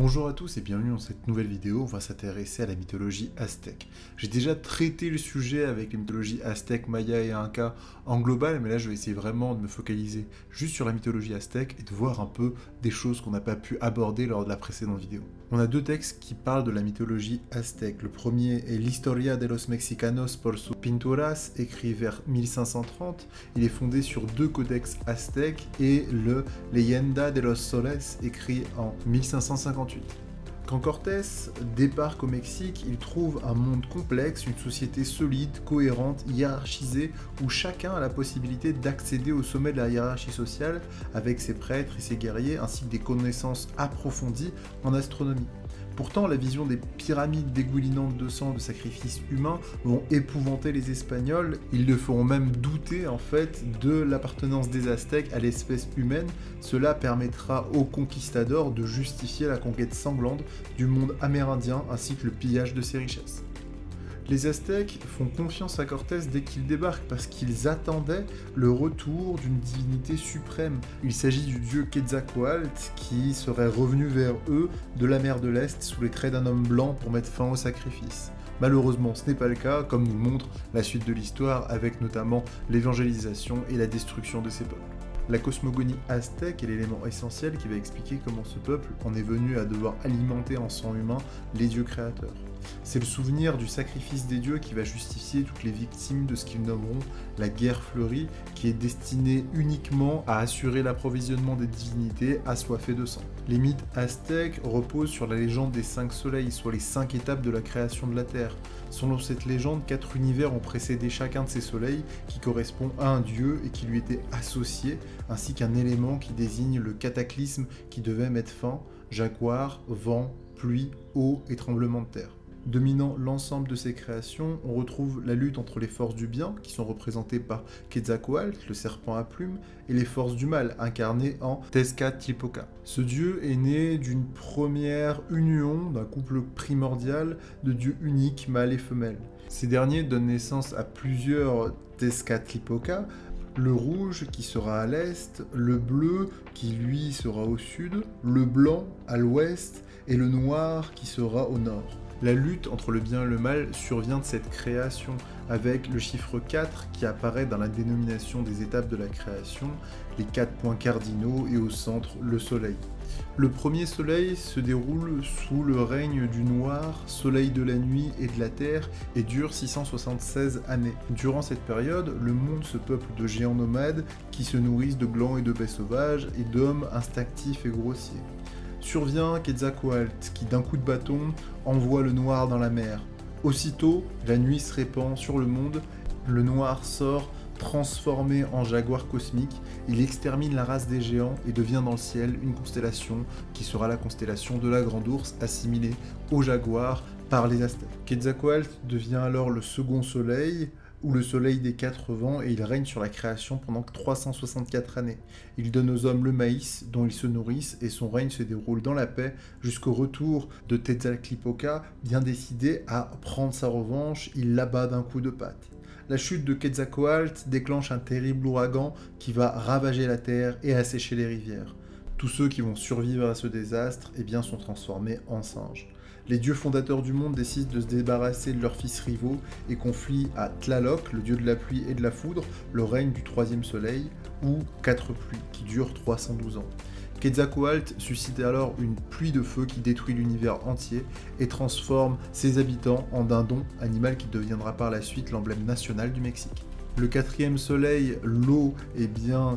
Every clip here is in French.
Bonjour à tous et bienvenue dans cette nouvelle vidéo. On va s'intéresser à la mythologie aztèque. J'ai déjà traité le sujet avec les mythologies aztèques, maya et inca en global, mais là je vais essayer vraiment de me focaliser juste sur la mythologie aztèque et de voir un peu des choses qu'on n'a pas pu aborder lors de la précédente vidéo. On a deux textes qui parlent de la mythologie aztèque. Le premier est l'Historia de los Mexicanos por sus pinturas, écrit vers 1530. Il est fondé sur deux codex aztèques et le Leyenda de los Soles, écrit en 1558. Quand Cortés débarque au Mexique, il trouve un monde complexe, une société solide, cohérente, hiérarchisée, où chacun a la possibilité d'accéder au sommet de la hiérarchie sociale avec ses prêtres et ses guerriers, ainsi que des connaissances approfondies en astronomie. Pourtant, la vision des pyramides dégoulinantes de sang de sacrifices humains vont épouvanter les Espagnols. Ils le feront même douter en fait de l'appartenance des Aztèques à l'espèce humaine. Cela permettra aux conquistadors de justifier la conquête sanglante du monde amérindien ainsi que le pillage de ses richesses. Les Aztèques font confiance à Cortés dès qu'il débarque parce qu'ils attendaient le retour d'une divinité suprême. Il s'agit du dieu Quetzalcoatl qui serait revenu vers eux de la mer de l'Est sous les traits d'un homme blanc pour mettre fin au sacrifice. Malheureusement, ce n'est pas le cas, comme nous le montre la suite de l'histoire avec notamment l'évangélisation et la destruction de ces peuples. La cosmogonie aztèque est l'élément essentiel qui va expliquer comment ce peuple en est venu à devoir alimenter en sang humain les dieux créateurs. C'est le souvenir du sacrifice des dieux qui va justifier toutes les victimes de ce qu'ils nommeront la guerre fleurie, qui est destinée uniquement à assurer l'approvisionnement des divinités assoiffées de sang. Les mythes aztèques reposent sur la légende des 5 soleils, soit les 5 étapes de la création de la Terre. Selon cette légende, 4 univers ont précédé chacun de ces soleils, qui correspond à un dieu et qui lui était associé, ainsi qu'un élément qui désigne le cataclysme qui devait mettre fin, jaguar, vent, pluie, eau et tremblement de terre. Dominant l'ensemble de ces créations, on retrouve la lutte entre les forces du bien, qui sont représentées par Quetzalcoatl, le serpent à plumes, et les forces du mal, incarnées en Tezcatlipoca. Ce dieu est né d'une première union, d'un couple primordial de dieux uniques, mâles et femelles. Ces derniers donnent naissance à plusieurs Tezcatlipoca, le rouge qui sera à l'est, le bleu qui lui sera au sud, le blanc à l'ouest, et le noir qui sera au nord. La lutte entre le bien et le mal survient de cette création, avec le chiffre 4 qui apparaît dans la dénomination des étapes de la création, les 4 points cardinaux et au centre le soleil. Le premier soleil se déroule sous le règne du noir, soleil de la nuit et de la terre, et dure 676 années. Durant cette période, le monde se peuple de géants nomades qui se nourrissent de glands et de baies sauvages et d'hommes instinctifs et grossiers. Survient Quetzalcoatl qui d'un coup de bâton envoie le noir dans la mer. Aussitôt, la nuit se répand sur le monde, le noir sort transformé en jaguar cosmique, il extermine la race des géants et devient dans le ciel une constellation qui sera la constellation de la Grande Ourse assimilée au jaguar par les Aztèques. Quetzalcoatl devient alors le second soleil, ou le soleil des 4 vents, et il règne sur la création pendant 364 années. Il donne aux hommes le maïs dont ils se nourrissent et son règne se déroule dans la paix jusqu'au retour de Tezcatlipoca, bien décidé à prendre sa revanche, il l'abat d'un coup de patte. La chute de Quetzalcoatl déclenche un terrible ouragan qui va ravager la terre et assécher les rivières. Tous ceux qui vont survivre à ce désastre sont transformés en singes. Les dieux fondateurs du monde décident de se débarrasser de leurs fils rivaux et confient à Tlaloc, le dieu de la pluie et de la foudre, le règne du 3e soleil, ou 4 pluies, qui durent 312 ans. Quetzalcoatl suscite alors une pluie de feu qui détruit l'univers entier et transforme ses habitants en dindons, animal qui deviendra par la suite l'emblème national du Mexique. Le 4e soleil, l'eau,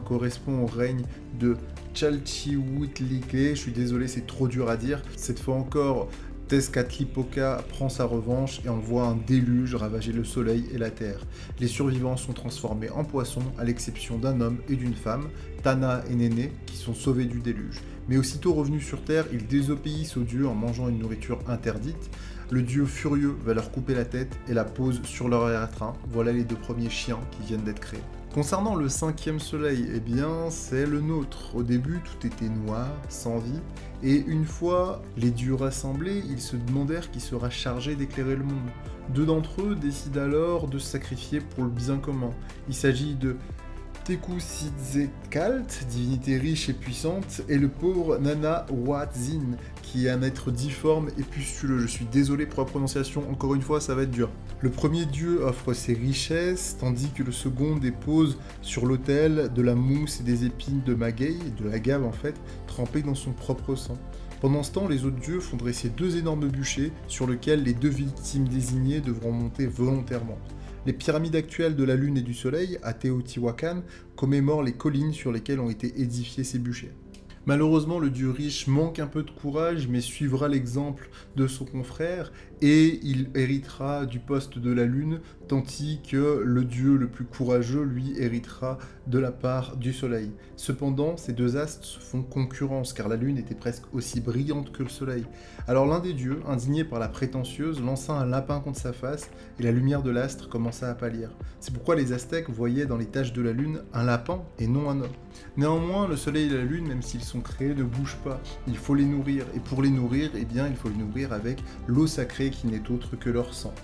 correspond au règne de Chalchihuitlique, je suis désolé, c'est trop dur à dire. Cette fois encore, Tezcatlipoca prend sa revanche et envoie un déluge ravager le soleil et la terre. Les survivants sont transformés en poissons, à l'exception d'un homme et d'une femme, Tana et Néné, qui sont sauvés du déluge. Mais aussitôt revenus sur terre, ils désobéissent aux dieux en mangeant une nourriture interdite. Le dieu furieux va leur couper la tête et la pose sur leur éreintrin. Voilà les 2 premiers chiens qui viennent d'être créés. Concernant le 5e soleil, c'est le nôtre. Au début, tout était noir, sans vie, et une fois les dieux rassemblés, ils se demandèrent qui sera chargé d'éclairer le monde. 2 d'entre eux décident alors de se sacrifier pour le bien commun. Il s'agit de Tekusitzekalt, divinité riche et puissante, et le pauvre Nana-Watzin, qui est un être difforme et pustuleux. Je suis désolé pour la prononciation, encore une fois, ça va être dur. Le premier dieu offre ses richesses, tandis que le second dépose sur l'autel de la mousse et des épines de maguey, de la gave en fait, trempées dans son propre sang. Pendant ce temps, les autres dieux font dresser deux énormes bûchers sur lesquels les deux victimes désignées devront monter volontairement. Les pyramides actuelles de la Lune et du Soleil, à Teotihuacan, commémorent les collines sur lesquelles ont été édifiés ces bûchers. Malheureusement, le dieu riche manque un peu de courage, mais suivra l'exemple de son confrère, et il héritera du poste de la Lune, tandis que le dieu le plus courageux, lui, héritera de la part du Soleil. Cependant, ces deux astres se font concurrence, car la Lune était presque aussi brillante que le Soleil. Alors l'un des dieux, indigné par la prétentieuse, lança un lapin contre sa face, et la lumière de l'astre commença à pâlir. C'est pourquoi les Aztèques voyaient dans les taches de la Lune un lapin, et non un homme. Néanmoins, le Soleil et la Lune, même s'ils sont créés, ne bougent pas. Il faut les nourrir, et pour les nourrir, eh bien, il faut les nourrir avec l'eau sacrée qui n'est autre que leur sang.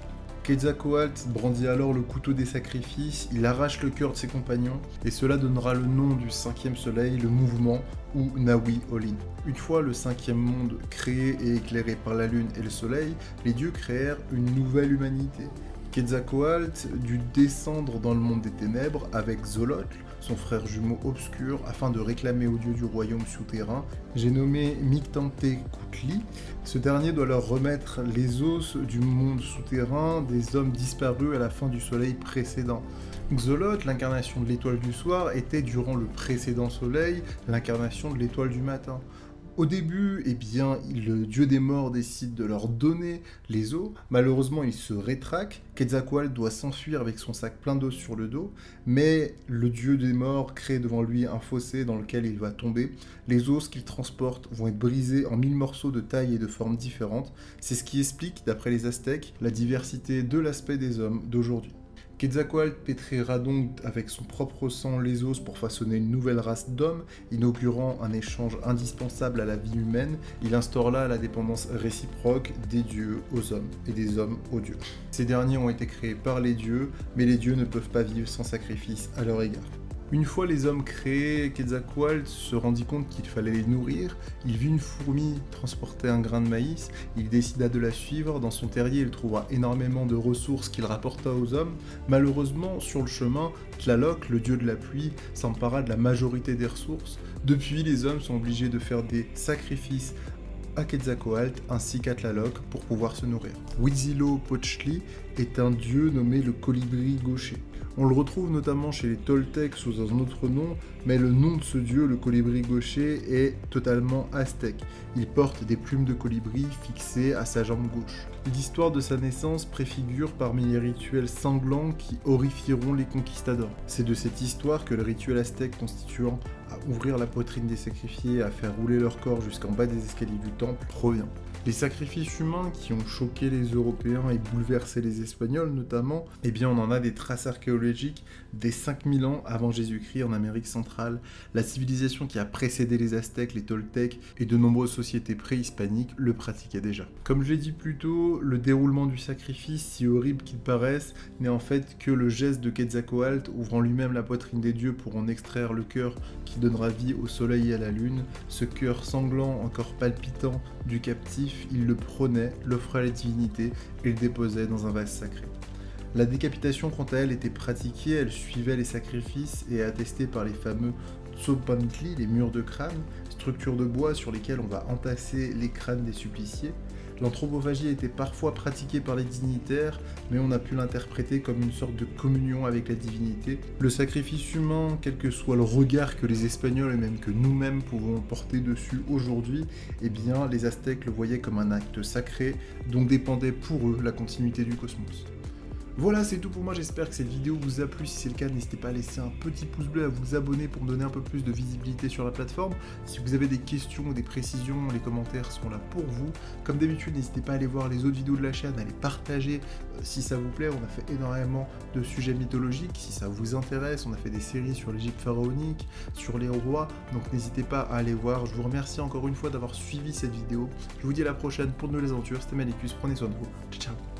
Quetzalcoatl brandit alors le couteau des sacrifices, il arrache le cœur de ses compagnons, et cela donnera le nom du cinquième soleil, le mouvement, ou Nawi Olin. Une fois le cinquième monde créé et éclairé par la lune et le soleil, les dieux créèrent une nouvelle humanité. Quetzalcoatl dut descendre dans le monde des ténèbres avec Xolotl, son frère jumeau obscur, afin de réclamer au dieu du royaume souterrain, j'ai nommé Mictlantecuhtli. Ce dernier doit leur remettre les os du monde souterrain des hommes disparus à la fin du soleil précédent. Xolotl, l'incarnation de l'étoile du soir, était durant le précédent soleil l'incarnation de l'étoile du matin. Au début, eh bien, le dieu des morts décide de leur donner les os. Malheureusement, il se rétracte. Quetzalcoatl doit s'enfuir avec son sac plein d'os sur le dos, mais le dieu des morts crée devant lui un fossé dans lequel il va tomber. Les os qu'il transporte vont être brisés en 1000 morceaux de taille et de formes différentes. C'est ce qui explique, d'après les Aztèques, la diversité de l'aspect des hommes d'aujourd'hui. Quetzalcoatl pétrira donc avec son propre sang les os pour façonner une nouvelle race d'hommes, inaugurant un échange indispensable à la vie humaine. Il instaure là la dépendance réciproque des dieux aux hommes et des hommes aux dieux. Ces derniers ont été créés par les dieux, mais les dieux ne peuvent pas vivre sans sacrifice à leur égard. Une fois les hommes créés, Quetzalcoatl se rendit compte qu'il fallait les nourrir. Il vit une fourmi transporter un grain de maïs, il décida de la suivre. Dans son terrier, il trouva énormément de ressources qu'il rapporta aux hommes. Malheureusement, sur le chemin, Tlaloc, le dieu de la pluie, s'empara de la majorité des ressources. Depuis, les hommes sont obligés de faire des sacrifices à Quetzalcoatl ainsi qu'à Tlaloc pour pouvoir se nourrir. Huitzilopochtli est un dieu nommé le colibri gaucher. On le retrouve notamment chez les Toltecs sous un autre nom, mais le nom de ce dieu, le colibri gaucher, est totalement aztèque. Il porte des plumes de colibri fixées à sa jambe gauche. L'histoire de sa naissance préfigure parmi les rituels sanglants qui horrifieront les conquistadors. C'est de cette histoire que le rituel aztèque constituant à ouvrir la poitrine des sacrifiés, à faire rouler leur corps jusqu'en bas des escaliers du temple provient. Les sacrifices humains qui ont choqué les Européens et bouleversé les Espagnols notamment, eh bien on en a des traces archéologiques dès 5000 ans avant Jésus-Christ en Amérique centrale. La civilisation qui a précédé les Aztèques, les Toltecs et de nombreuses sociétés préhispaniques le pratiquaient déjà. Comme je l'ai dit plus tôt, le déroulement du sacrifice, si horrible qu'il paraisse, n'est en fait que le geste de Quetzalcoatl ouvrant lui-même la poitrine des dieux pour en extraire le cœur qui donnera vie au soleil et à la lune. Ce cœur sanglant, encore palpitant du captif, il le prenait, l'offrait à la divinité et le déposait dans un vase sacré. La décapitation, quant à elle, était pratiquée, elle suivait les sacrifices et est attestée par les fameux Tzopantli, les murs de crâne, structures de bois sur lesquelles on va entasser les crânes des suppliciés. L'anthropophagie était parfois pratiquée par les dignitaires, mais on a pu l'interpréter comme une sorte de communion avec la divinité. Le sacrifice humain, quel que soit le regard que les Espagnols et même que nous-mêmes pouvons porter dessus aujourd'hui, eh bien les Aztèques le voyaient comme un acte sacré dont dépendait pour eux la continuité du cosmos. Voilà, c'est tout pour moi, j'espère que cette vidéo vous a plu. Si c'est le cas, n'hésitez pas à laisser un petit pouce bleu, à vous abonner pour me donner un peu plus de visibilité sur la plateforme. Si vous avez des questions ou des précisions, les commentaires sont là pour vous. Comme d'habitude, n'hésitez pas à aller voir les autres vidéos de la chaîne, à les partager si ça vous plaît. On a fait énormément de sujets mythologiques, si ça vous intéresse. On a fait des séries sur l'Égypte pharaonique, sur les rois, donc n'hésitez pas à aller voir. Je vous remercie encore une fois d'avoir suivi cette vidéo. Je vous dis à la prochaine pour de nouvelles aventures. C'était Malicus, prenez soin de vous. Ciao, ciao.